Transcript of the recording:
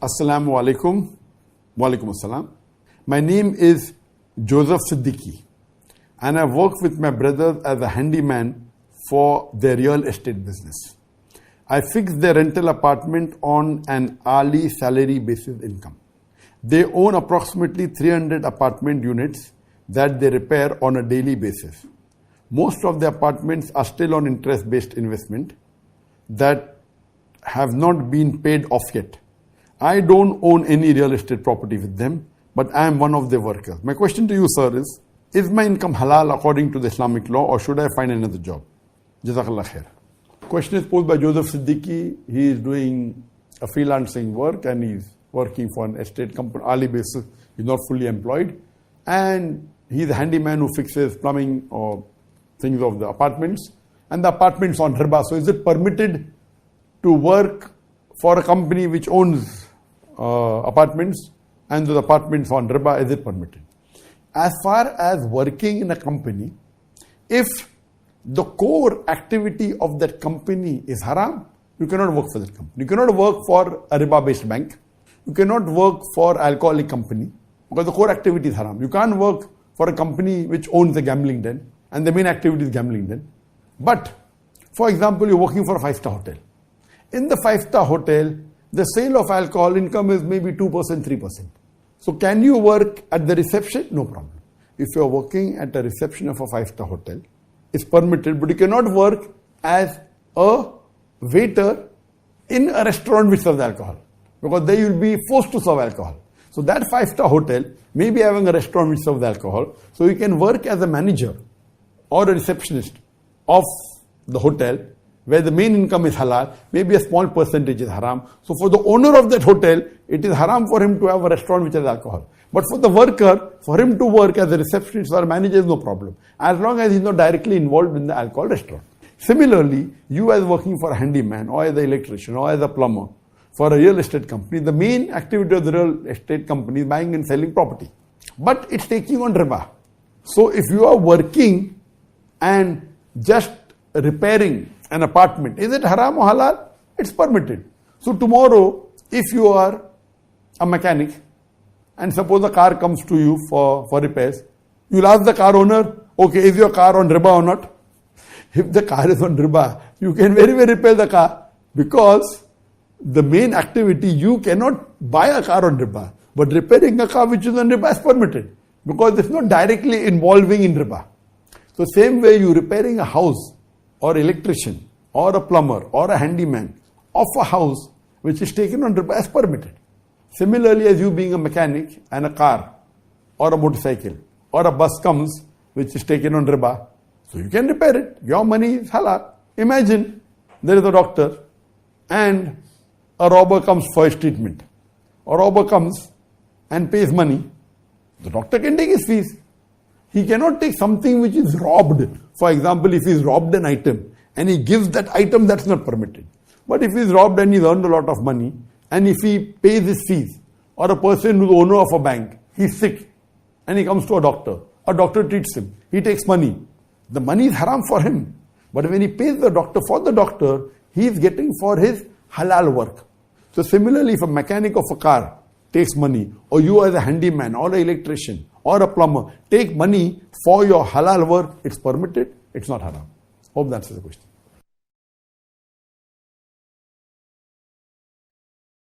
Assalamu alaikum. Walaikum assalam. My name is Joseph Siddiqui and I work with my brothers as a handyman for their real estate business. I fix their rental apartment on an hourly salary basis income. They own approximately 300 apartment units that they repair on a daily basis. Most of the apartments are still on interest-based investment that have not been paid off yet. I don't own any real estate property with them, but I am one of their workers. My question to you, sir, is my income halal according to the Islamic law, or should I find another job? Jazakallah khair. Question is posed by Joseph Siddiqui. He is doing a freelancing work and he's working for an estate company, hourly basis. He's not fully employed. And he's a handyman who fixes plumbing or things of the apartments. And the apartment's on riba. So is it permitted to work for a company which owns apartments and the apartments on riba? Is it permitted? As far as working in a company, if the core activity of that company is haram, you cannot work for that company. You cannot work for a riba-based bank. You cannot work for an alcoholic company because the core activity is haram. You can't work for a company which owns a gambling den and the main activity is gambling den. But, for example, you're working for a 5-star hotel. In the 5-star hotel, the sale of alcohol income is maybe 2%, 3%. So can you work at the reception? No problem. If you're working at the reception of a 5-star hotel, it's permitted, but you cannot work as a waiter in a restaurant which serves alcohol, because there you'll be forced to serve alcohol. So that 5-star hotel may be having a restaurant which serves alcohol, so you can work as a manager or a receptionist of the hotel where the main income is halal, maybe a small percentage is haram. So for the owner of that hotel, it is haram for him to have a restaurant which has alcohol. But for the worker, for him to work as a receptionist or a manager is no problem, as long as he's not directly involved in the alcohol restaurant. Similarly, you as working for a handyman or as an electrician or as a plumber for a real estate company, the main activity of the real estate company is buying and selling property. But it's taking on riba. So if you are working and just repairing an apartment, is it haram or halal? It's permitted. So tomorrow, if you are a mechanic and suppose a car comes to you for repairs, you'll ask the car owner, okay, is your car on riba or not? If the car is on riba, you can very well repair the car, because the main activity, you cannot buy a car on riba. But repairing a car which is on riba is permitted, because it's not directly involving in riba. So same way, you repairing a house or electrician or a plumber or a handyman of a house which is taken on riba is permitted. Similarly, as you being a mechanic and a car or a motorcycle or a bus comes which is taken on riba, so you can repair it. Your money is halal. Imagine there is a doctor and a robber comes for his treatment. A robber comes and pays money. The doctor can take his fees. He cannot take something which is robbed. For example, if he's robbed an item and he gives that item, that's not permitted. But if he's robbed and he's earned a lot of money, and if he pays his fees, or a person who's the owner of a bank, he's sick and he comes to a doctor treats him, he takes money. The money is haram for him. But when he pays the doctor for the doctor, he is getting for his halal work. So similarly, if a mechanic of a car takes money, or you as a handyman or an electrician or a plumber take money for your halal work, it's permitted, it's not haram. Hope that answers the question.